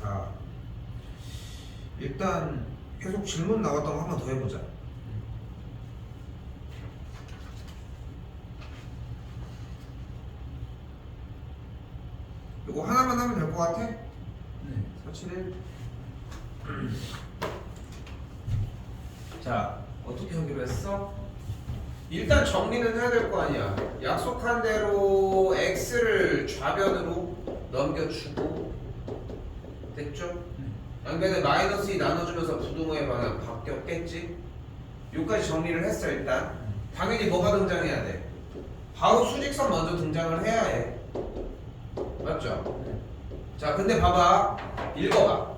자, 일단 계속 질문 나왔던 거 한 번 더 해보자. 이거 하나만 하면 될 것 같아? 네. 471. 자, 어떻게 하기로 했어? 일단 정리는 해야 될 거 아니야. 약속한 대로 x를 좌변으로 넘겨주고 됐죠? 양변에 마이너스 2 나눠주면서 부동호의 방향 바뀌었겠지? 여기까지 정리를 했어. 일단 당연히 뭐가 등장해야 돼? 바로 수직선 먼저 등장을 해야 해. 맞죠? 자, 근데 봐봐. 읽어봐.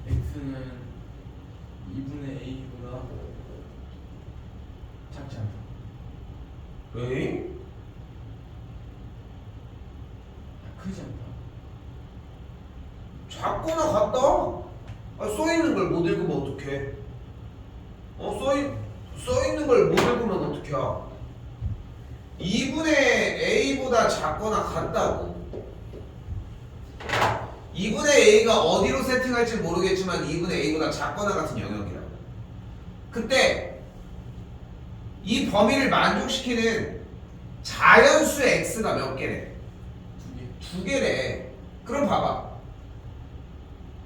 x는 2분의 a보다 작지 않다. 에이? 크지 않다. 작거나 같다. 아, 써있는 걸 못 읽으면 어떡해? 써있는 걸 못 읽으면 어떡해? 2분의 a보다 작거나 같다고. 2분의 a가 어디로 세팅할지 모르겠지만 2분의 a보다 작거나 같은 영역이라고. 그때 이 범위를 만족시키는 자연수 x가 몇 개래? 두 개래. 그럼 봐봐.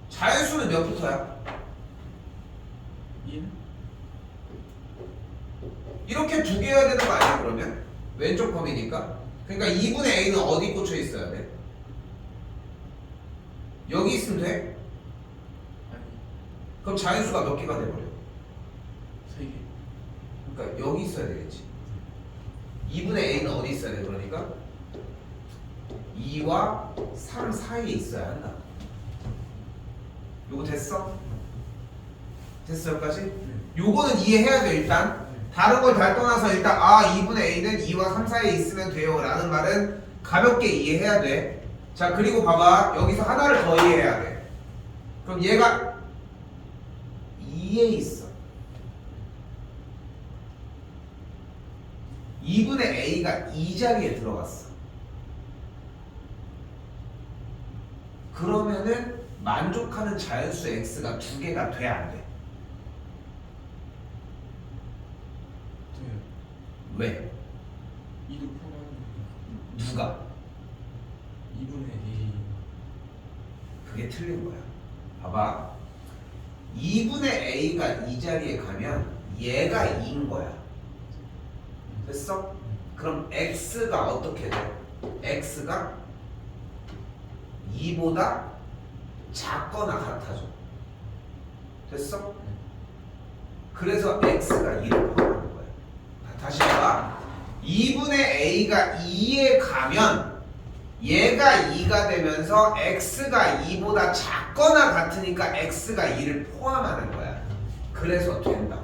자연수는 몇부터야? 1? 이렇게 두 개여야 되는 거 아니야 그러면? 왼쪽 범위니까. 그러니까 2분의 a는 어디 꽂혀 있어야 돼? 여기 있으면 돼? 아니, 그럼 자연수가 몇 개가 돼버려? 3개. 그러니까 여기 있어야 되겠지. 2분의 a는 어디 있어야 돼 그러니까? 2와 3 사이에 있어야 한다. 요거 됐어? 됐어 여기까지? 요거는 이해해야 돼 일단. 다른 걸 다 떠나서 일단 2분의 a는 2와 3 사이에 있으면 돼요 라는 말은 가볍게 이해해야 돼. 자, 그리고 봐봐. 여기서 하나를 더 이해해야 돼. 그럼 얘가 2에 있어. 2분의 a가 이 자리에 들어갔어. 그러면은 만족하는 자연수 x가 두 개가 돼야 안 돼? 돼요. 왜? 2도 포함하는 누가? 2분의 a. 그게 틀린 거야. 봐봐. 2분의 a가 이 자리에 가면 얘가 2인 거야. 됐어? 그럼 x가 어떻게 돼? x가 2보다 작거나 같아져. 됐어? 그래서 x가 2를 포함하는 거야. 다시 봐봐. 2분의 a가 2에 가면 얘가 2가 되면서 x가 2보다 작거나 같으니까 x가 2를 포함하는 거야. 그래서 된다.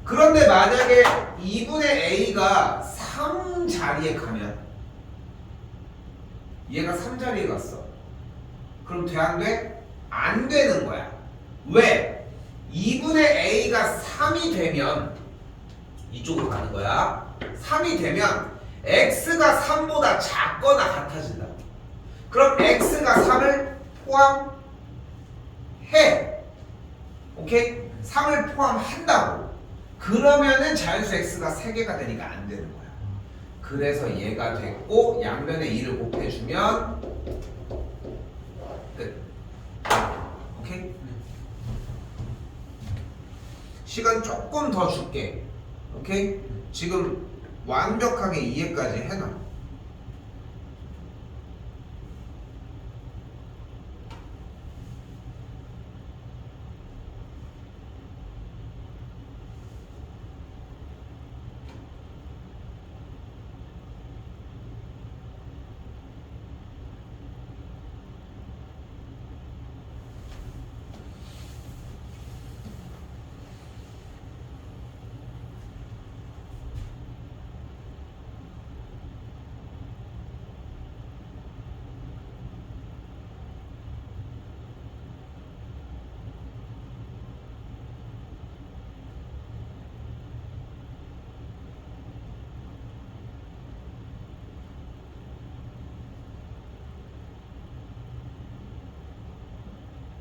그런데 만약에 2분의 a가 3 자리에 가면 얘가 3 자리에 갔어. 그럼 돼 안 돼? 안 되는 거야. 왜? 2분의 a가 3이 되면 이쪽으로 가는 거야. 3이 되면 x가 3보다 작거나 같아진다. 그럼 x가 3을 포함해. 오케이? 3을 포함한다고. 그러면은 자연수 x가 3개가 되니까 안 되는 거야. 그래서 얘가 됐고 양변에 2를 곱해주면 끝. 오케이? 시간 조금 더 줄게. 오케이? 지금 완벽하게 이해까지 해놔.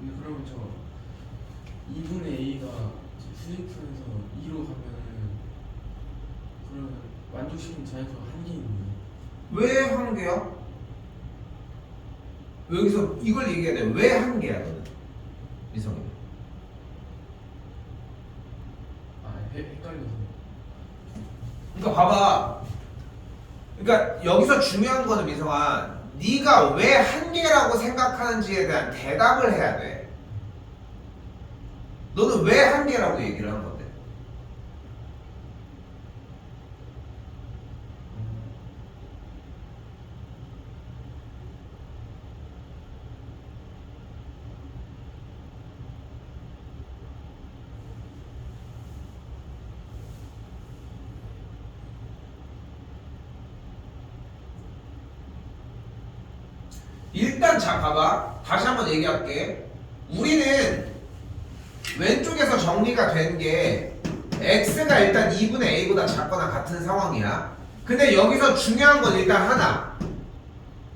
근데 그러면 저 2분의 A가 수직선에서 2로 가면은 그러면 만족시키는 자연수가 한개 있네요. 왜 한 개야? 여기서 이걸 얘기해야 돼. 왜 한 개야 너는? 미성이. 아 헷갈려서. 그러니까 봐봐. 그러니까 여기서 중요한 거는 미성아, 네가 왜 한 개라고 생각하는지에 대한 대답을 해야 돼. 너는 왜 한 개라고 얘기를 하는 건데? 일단 자 봐봐. 다시 한번 얘기할게. 우리는 왼쪽에서 정리가 된 게 x가 일단 2분의 a보다 작거나 같은 상황이야. 근데 여기서 중요한 건 일단 하나.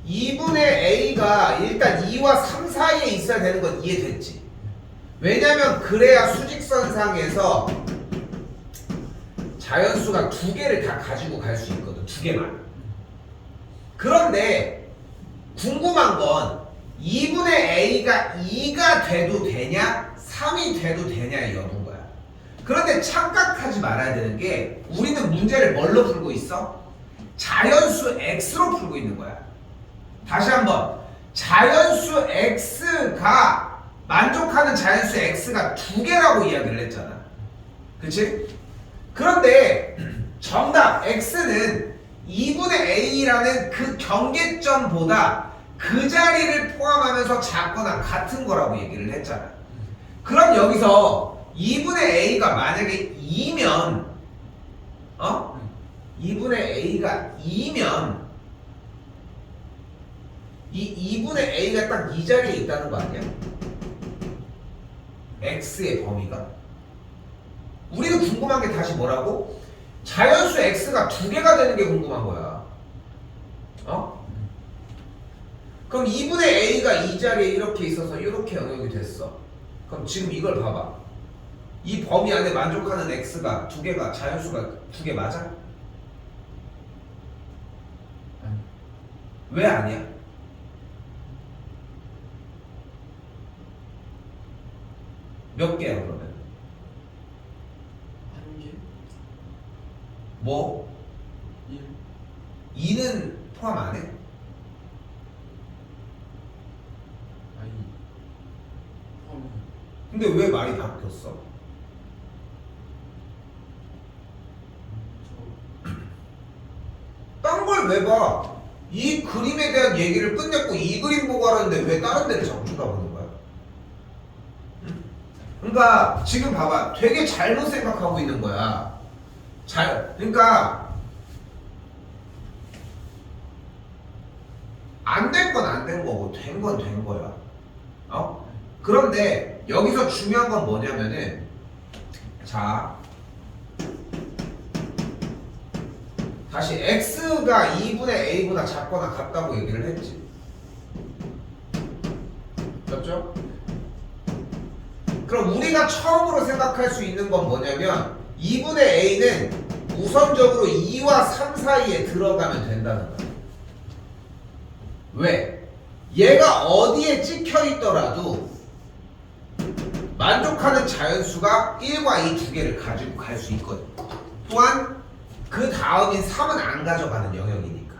2분의 a가 일단 2와 3 사이에 있어야 되는 건 이해됐지? 왜냐면 그래야 수직선상에서 자연수가 두 개를 다 가지고 갈 수 있거든. 두 개만. 그런데 궁금한 건 2분의 a가 2가 돼도 되냐 3이 돼도 되냐의 여부인 거야. 그런데 착각하지 말아야 되는 게 우리는 문제를 뭘로 풀고 있어? 자연수 x로 풀고 있는 거야. 다시 한번 자연수 x가 만족하는 자연수 x가 두 개라고 이야기를 했잖아. 그치? 그런데 정답 x는 2분의 a라는 그 경계점보다 그 자리를 포함하면서 작거나 같은 거라고 얘기를 했잖아. 그럼 여기서 2분의 a가 만약에 2면 2분의 a가 2면 이 2분의 a가 딱 이 자리에 있다는 거 아니야? x의 범위가. 우리는 궁금한 게 다시 뭐라고? 자연수 x가 두 개가 되는 게 궁금한 거야. 그럼 2분의 a가 이 자리에 이렇게 있어서 이렇게 영역이 됐어. 그럼 지금 이걸 봐봐. 이 범위 안에 만족하는 x가 두 개가 자연수가 두 개 맞아? 아니. 왜 아니야? 몇 개야 그러면? 한 개? 뭐? 1? 2는 포함 안 해? 아니 포함해. 근데 왜 말이 바뀌었어? 딴 걸 왜 봐? 이 그림에 대한 얘기를 끝냈고 이 그림 보고 하라는데 왜 다른 데를 자꾸 쳐다보는 거야? 그러니까 지금 봐봐. 되게 잘못 생각하고 있는 거야. 그러니까 안 된 건 안 된 거고 된 건 된 거야. 그런데 여기서 중요한 건 뭐냐면은 자 다시 x가 2분의 a보다 작거나 같다고 얘기를 했지. 맞죠? 그럼 우리가 처음으로 생각할 수 있는 건 뭐냐면 2분의 a는 우선적으로 2와 3 사이에 들어가면 된다는 거야. 왜? 얘가 어디에 찍혀 있더라도 만족하는 자연수가 1과 2 두 개를 가지고 갈 수 있거든. 또한 그 다음인 3은 안 가져가는 영역이니까.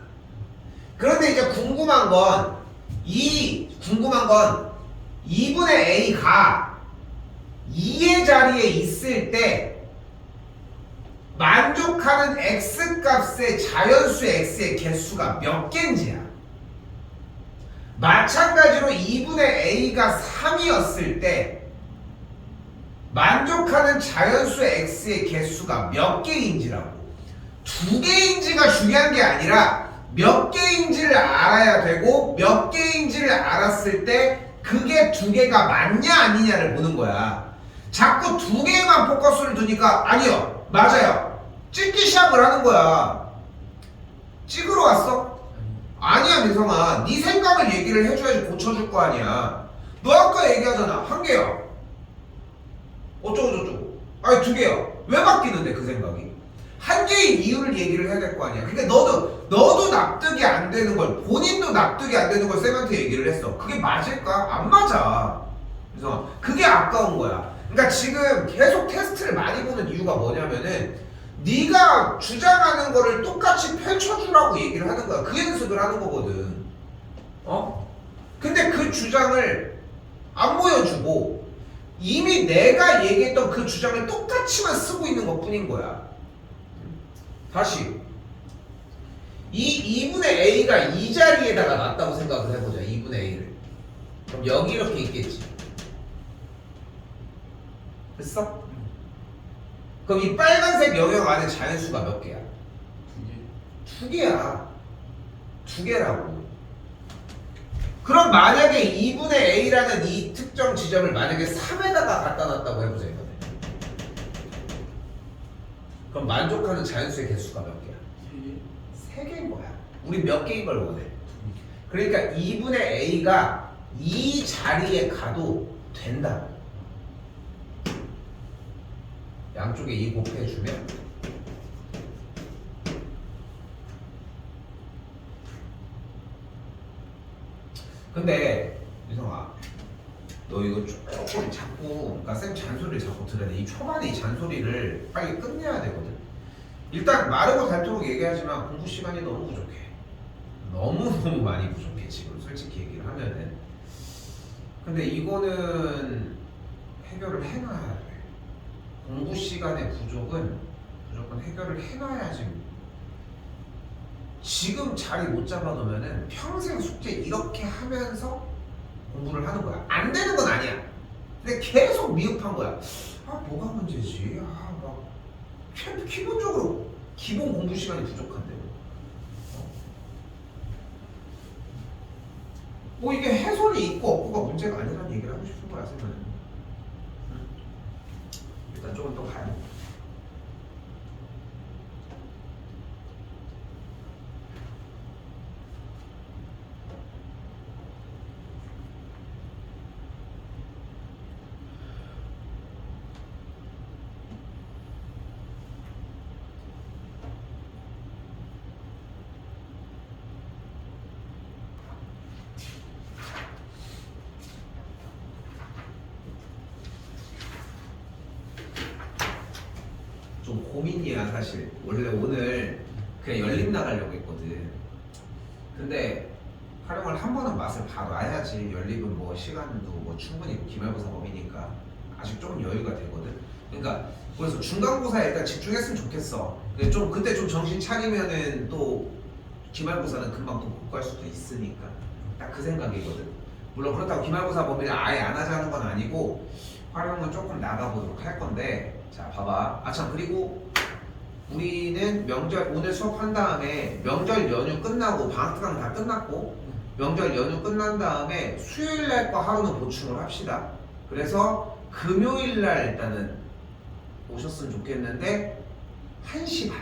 그런데 이제 궁금한 건 2분의 a가 2의 자리에 있을 때 만족하는 x값의 자연수 x의 개수가 몇 개인지야. 마찬가지로 2분의 a가 3이었을 때 만족하는 자연수 x의 개수가 몇 개인지라고. 두 개인지가 중요한 게 아니라 몇 개인지를 알아야 되고 몇 개인지를 알았을 때 그게 두 개가 맞냐 아니냐를 보는 거야. 자꾸 두 개에만 포커스를 두니까 아니요, 맞아요, 찍기 시작을 하는 거야. 찍으러 왔어? 아니야 민성아, 네 생각을 얘기를 해줘야지 고쳐줄 거 아니야. 너 아까 얘기하잖아. 한 개야. 어쩌고저쩌고. 아니 두 개야. 왜 바뀌는데 그 생각이? 한 개의 이유를 얘기를 해야 될 거 아니야. 근데 너도 납득이 안 되는 걸, 본인도 납득이 안 되는 걸 쌤한테 얘기를 했어. 그게 맞을까? 안 맞아. 그래서 그게 아까운 거야. 그러니까 지금 계속 테스트를 많이 보는 이유가 뭐냐면은 네가 주장하는 거를 똑같이 펼쳐주라고 얘기를 하는 거야. 그 연습을 하는 거거든. 어? 근데 그 주장을 안 보여주고 이미 내가 얘기했던 그 주장을 똑같이만 쓰고 있는 것 뿐인 거야. 다시 이 2분의 a가 이 자리에다가 놨다고 생각을 해보자. 2분의 a를. 그럼 여기 이렇게 있겠지. 됐어? 그럼 이 빨간색 영역 안에 자연수가 몇 개야? 두 개. 두 개야. 두 개라고. 그럼 만약에 2분의 a라는 이 특정 지점을 만약에 3에다가 갖다 놨다고 해보자 이거네. 그럼 만족하는 자연수의 개수가 몇 개야? 세 개. 3개인 거야. 우리 몇 개인 걸 원해? 두 그러니까 2분의 a가 이 자리에 가도 된다. 양쪽에 2 곱해주면 근데 유성아 너 이거 조금 자꾸 그러니까 쌤 잔소리를 자꾸 들어야 돼. 이 초반에 이 잔소리를 빨리 끝내야 되거든. 일단 마르고 닳도록 얘기하지만 공부 시간이 너무 부족해. 너무 많이 부족해 지금 솔직히 얘기를 하면은. 근데 이거는 해결을 해놔야 돼. 공부 시간의 부족은 무조건 해결을 해놔야지. 지금 자리 못 잡아놓으면은 평생 숙제 이렇게 하면서 공부를 하는 거야. 안 되는 건 아니야. 근데 계속 미흡한 거야. 아 뭐가 문제지? 아막 기본적으로 기본 공부 시간이 부족한데. 뭐 이게 해설이 있고 없고가 문제가 아니라는 얘기를 하고 싶은 거야 쌤은. 일단 조금 더 가요. 좀 고민이야 사실. 원래 오늘 그냥 열립 나가려고 했거든. 근데 활용을 한 번은 맛을 봐봐야지. 열립은 뭐 시간도 뭐 충분히 기말고사 범위니까 아직 조금 여유가 되거든. 그러니까 그래서 중간고사에 일단 집중했으면 좋겠어. 근데 좀 그때 좀 정신 차리면은 또 기말고사는 금방 또 못 갈 수도 있으니까 딱 그 생각이거든. 물론 그렇다고 기말고사 범위를 아예 안 하자는 건 아니고 활용은 조금 나가보도록 할 건데. 자 봐봐. 아참 그리고 우리는 명절 오늘 수업한 다음에 명절 연휴 끝나고 방학기간 다 끝났고 명절 연휴 끝난 다음에 수요일 날 거 하루는 보충을 합시다. 그래서 금요일 날 일단은 오셨으면 좋겠는데 1시 반.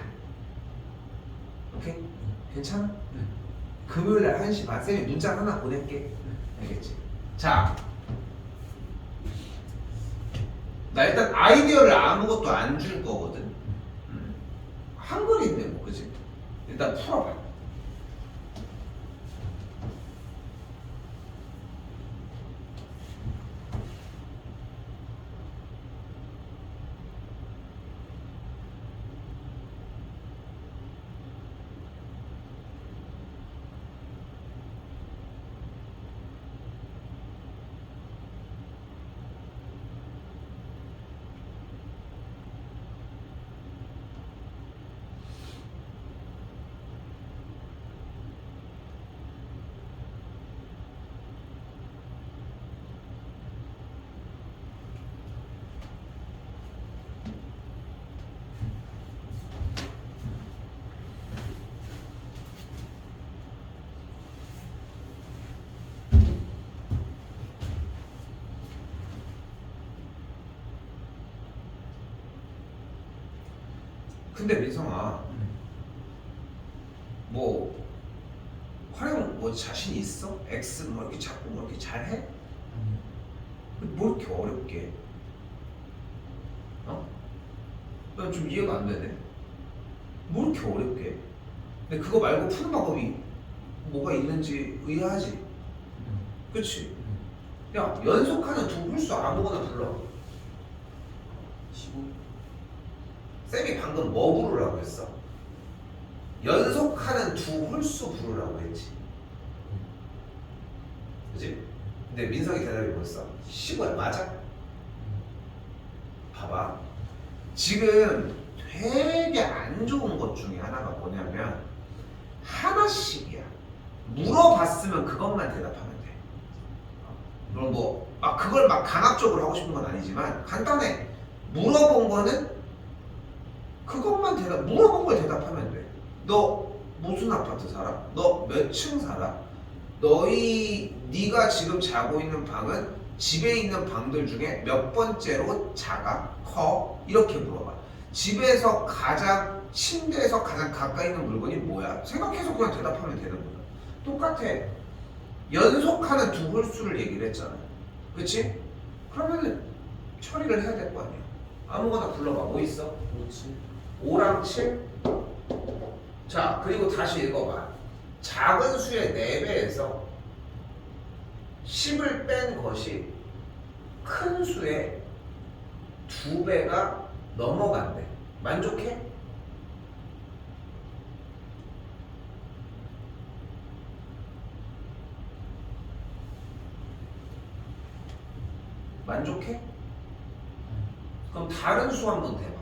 오케이? 괜찮아? 금요일 날 1시 반. 쌤이 문자 하나 보낼게. 알겠지? 자, 나 일단 아이디어를 아무것도 안 줄 거거든. 한글인데 뭐 그지? 일단 풀어봐. 근데 민성아, 뭐 활용 뭐 자신 있어? X 뭐 이렇게 자꾸 뭐 이렇게 잘해? 뭘 이렇게 어렵게? 어? 난 좀 이해가 안 되네. 뭘 이렇게 어렵게? 근데 그거 말고 푸는 방법이 뭐가 있는지 의아하지? 그치? 야, 연속하는 두 홀수 아무거나 불러. 15. 쌤이 방금 뭐 부르라고 했어? 연속하는 두 홀수 부르라고 했지. 그치? 근데 민석이 대답이 뭐였어? 15야, 맞아? 봐봐. 지금 되게 안 좋은 것 중에 하나가 뭐냐면 하나씩이야. 물어봤으면 그것만 대답하면 돼. 물론 그걸 막 강압적으로 하고 싶은 건 아니지만 간단해. 물어본 거는 그것만 물어본 걸 대답하면 돼. 너 무슨 아파트 살아? 너 몇 층 살아? 네가 지금 자고 있는 방은 집에 있는 방들 중에 몇 번째로 작아? 커? 이렇게 물어봐. 집에서 침대에서 가장 가까이 있는 물건이 뭐야? 생각해서 그냥 대답하면 되는 거야. 똑같아. 연속하는 두 홀수를 얘기를 했잖아. 그치? 그러면은 처리를 해야 될 거 아니야. 아무거나 불러봐. 뭐 있어? 57. 5랑 7? 자, 그리고 다시 읽어봐. 작은 수의 4배에서 10을 뺀 것이 큰 수의 2배가 넘어간대. 만족해? 만족해? 그럼 다른 수 한번 대봐.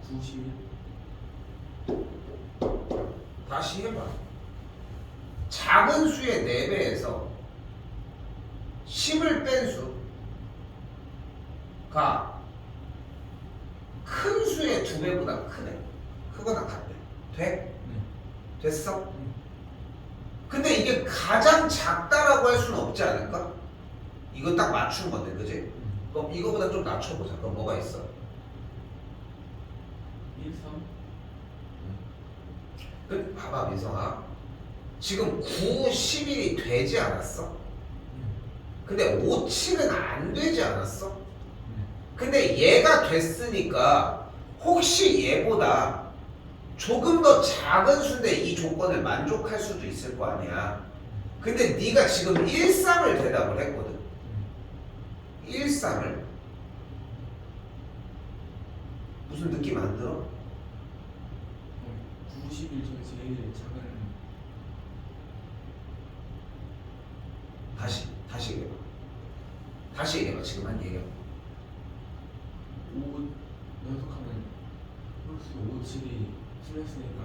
91. 다시 해봐. 작은 수의 4배에서 10을 뺀 수가 큰 수의 2배보다 크네. 크거나 같대. 돼? 됐어? 근데 이게 가장 작다라고 할 수는 없지 않을까? 이거 딱 맞춘 건데, 그지? 그럼 이거보다 좀 낮춰보자. 그럼 뭐가 있어? 1, 3. 그 봐봐, 민성아. 지금 9, 11이 되지 않았어? 근데 5, 7은 안 되지 않았어? 근데 얘가 됐으니까 혹시 얘보다 조금 더 작은 수인데 이 조건을 만족할 수도 있을 거 아니야. 근데 네가 지금 1, 3을 대답을 했거든. 1, 3을 무슨 느낌 안 들어? 91 중에 제일 작은. 다시 얘기해봐. 다시 얘기해봐. 지금 한 얘기해봐. 5 연속하면 홀수 5, 7이 틀렸으니까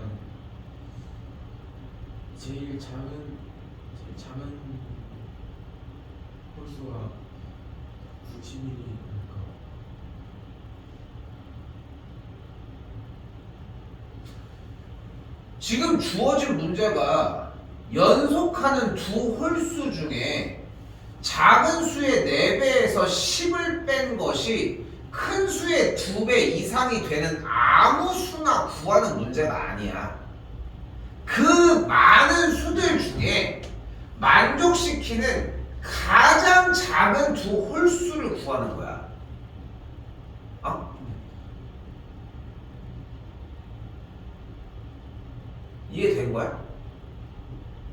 제일 작은 홀수가 91이니까. 지금 주어진 문제가 연속하는 두 홀수 중에 작은 수의 4배에서 10을 뺀 것이 큰 수의 2배 이상이 되는 아무 수나 구하는 문제가 아니야. 그 많은 수들 중에 만족시키는 가장 작은 두 홀수를 구하는 거야. 어? 이해된 거야?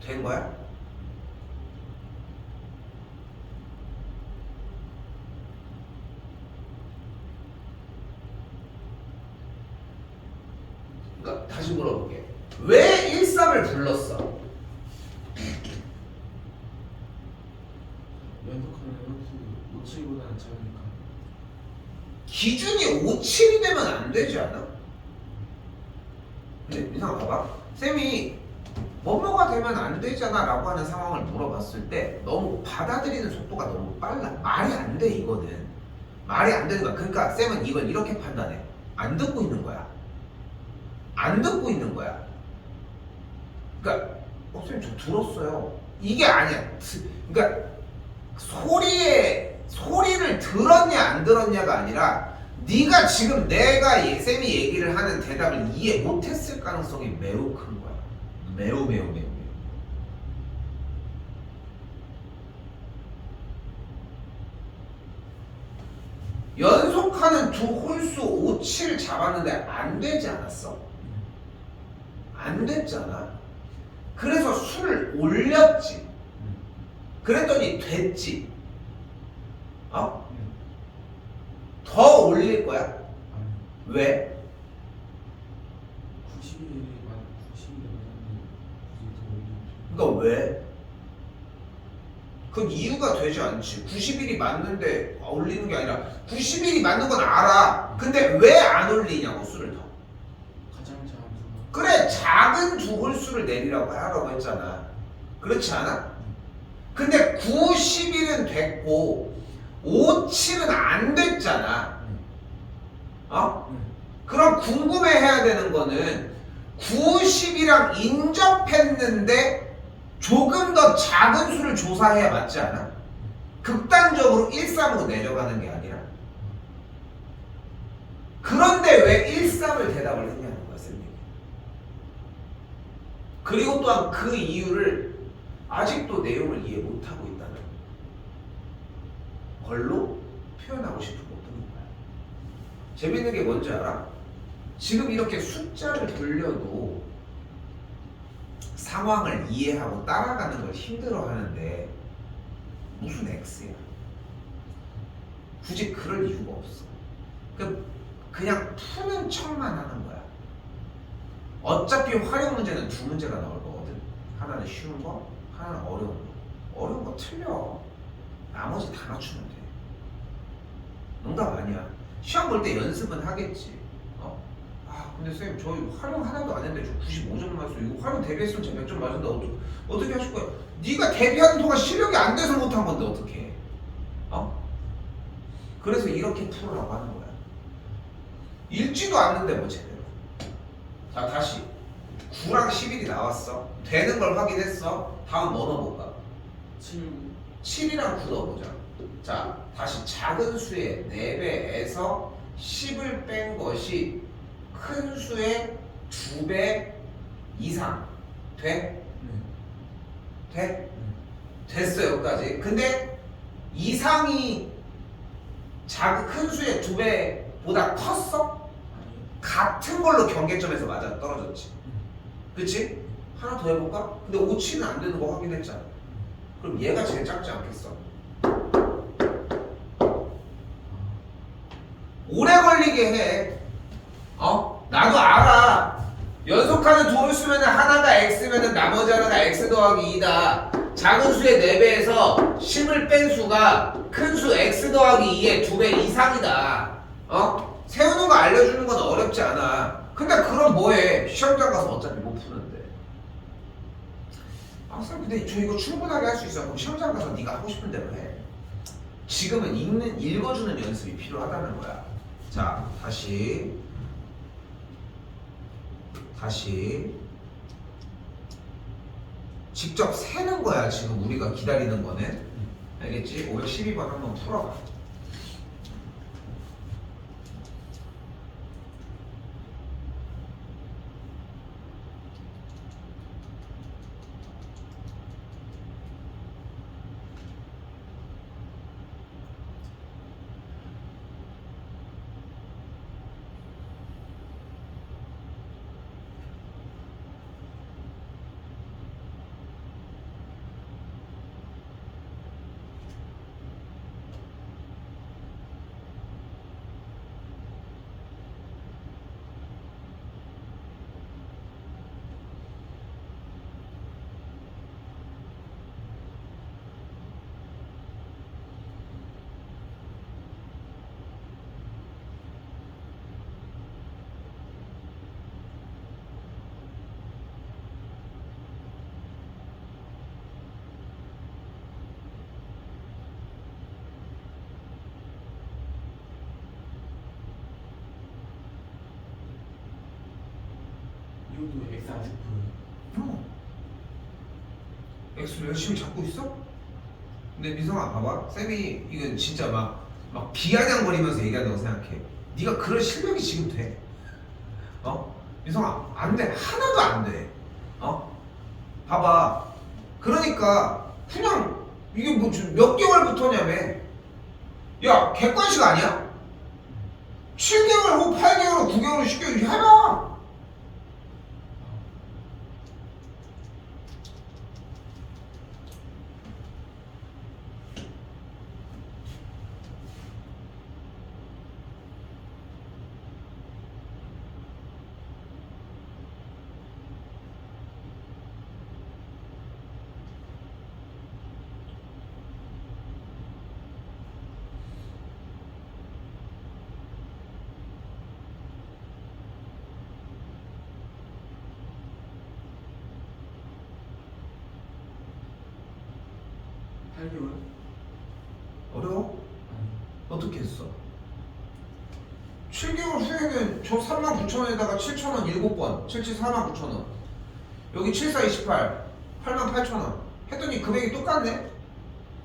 된 거야? 그러니까 다시 물어볼게. 왜 1, 3을 불렀어? 연속하면 홀수 5, 7보다는 작으니까. 기준이 5, 7이 되면 안 되지 않아? 근데 이상하 봐봐. 쌤이 뭐뭐가 되면 안 되잖아 라고 하는 상황을 물어봤을 때 너무 받아들이는 속도가 너무 빨라. 말이 안 돼. 이거는 말이 안 되는 거야. 그러니까 쌤은 이걸 이렇게 판단해. 안 듣고 있는 거야. 안 듣고 있는 거야. 그러니까 쌤 저 들었어요. 이게 아니야. 그러니까 소리를 들었냐 안 들었냐가 아니라 네가 지금 내가 쌤이 얘기를 하는 대답을 이해 못했을 가능성이 매우 큰 거야. 매우. 연속하는 두 홀수 5, 7 잡았는데 안 되지 않았어? 안 됐잖아. 그래서 수를 올렸지. 그랬더니 됐지. 어? 더 올릴 거야? 아니 왜? 90일이 맞는데 굳이 더 올리면 그러니까 왜? 그건 이유가 되지 않지. 90일이 맞는데 올리는 게 아니라 90일이 맞는 건 알아. 근데 왜 안 올리냐고 수를 더. 가장 작은 수가 그래 작은 두 홀수를 내리라고 하라고 했잖아. 그렇지 않아? 근데 90일은 됐고 5, 7은 안 됐잖아. 어? 그럼 궁금해해야 되는 거는 90이랑 인접했는데 조금 더 작은 수를 조사해야 맞지 않아? 극단적으로 1, 3으로 내려가는 게 아니라. 그런데 왜 1, 3을 대답을 했냐는 거야, 쌤이. 그리고 또한 그 이유를 아직도 내용을 이해 못하고 있다는 걸로 표현하고 싶은 것뿐인 거야. 재밌는 게 뭔지 알아? 지금 이렇게 숫자를 돌려도 상황을 이해하고 따라가는 걸 힘들어 하는데 무슨 X야? 굳이 그럴 이유가 없어. 그냥 푸는 척만 하는 거야. 어차피 활용 문제는 두 문제가 나올 거거든. 하나는 쉬운 거, 하나는 어려운 거. 어려운 거 틀려. 나머지 다 맞추면 돼. 농담 아니야. 시험 볼 때 연습은 하겠지. 근데 쌤 저희 활용 하나도 안 했는데 저 95점 맞았어. 이거 활용 대비했으면 제가 100점 맞은다. 어떻게 하실 거야? 네가 대비하는 동안 실력이 안 돼서 못한 건데 어떻게 해? 그래서 이렇게 풀으라고 하는 거야. 읽지도 않는데 뭐 제대로. 자 다시 9랑 11이 나왔어. 되는 걸 확인했어. 다음 뭐 넣어볼까? 7이랑 9 넣어보자. 자 다시 작은 수의 4배에서 10을 뺀 것이 큰 수의 2배 이상 돼? 돼? 됐어 여기까지. 근데 이상이 큰 수의 2배보다 컸어? 같은 걸로 경계점에서 맞아 떨어졌지. 그치? 하나 더 해볼까? 근데 5, 7은 안 되는 거 확인했잖아. 그럼 얘가 제일 작지 않겠어? 오래 걸리게 해. 나도 알아. 연속하는 두 홀수면 하나가 x면 나머지 하나가 x 더하기 2다. 작은 수의 4배에서 10을 뺀 수가 큰 수 x 더하기 2의 2배 이상이다. 세우는 거 알려주는 건 어렵지 않아. 근데 그럼 뭐해? 시험장 가서 어차피 못 푸는데. 쌤 근데 저 이거 충분하게 할 수 있어. 그럼 시험장 가서 네가 하고 싶은 대로 해. 지금은 읽어주는 연습이 필요하다는 거야. 자 다시 직접 세는 거야. 지금 우리가 기다리는 거는. 알겠지? 512번 한번 풀어봐. 이것도 x 안 세포예요. X를 열심히 잡고 있어? 근데 민성아 봐봐. 쌤이 이건 진짜 막 비아냥거리면서 얘기한다고 생각해. 네가 그럴 실력이 지금 돼? 민성아 안 돼. 하나도 안 돼. 봐봐. 그러니까 그냥 이게 뭐 몇 개월부터냐며. 야 객관식 아니야? 7개월 후 8개월 후 9개월 후 10개월 후 해봐. 팔 8개월? 어려워? 아니. 어떻게 했어? 7개월 후에는 저 39,000원에다가 7,000원 7번 77 49,000원 여기 74 28 88,000원 했더니 금액이 똑같네?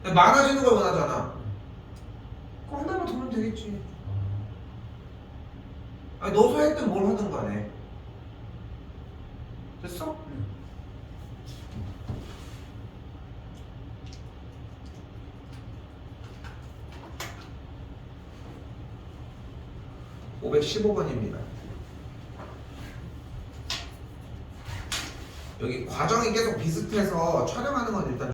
많아지는 걸 원하잖아. 그럼 한 달만 더 하면 되겠지. 아니 너도 했든 뭘 하든 간에 됐어? 응. 515번입니다. 여기 과정이 계속 비슷해서 촬영하는 건 일단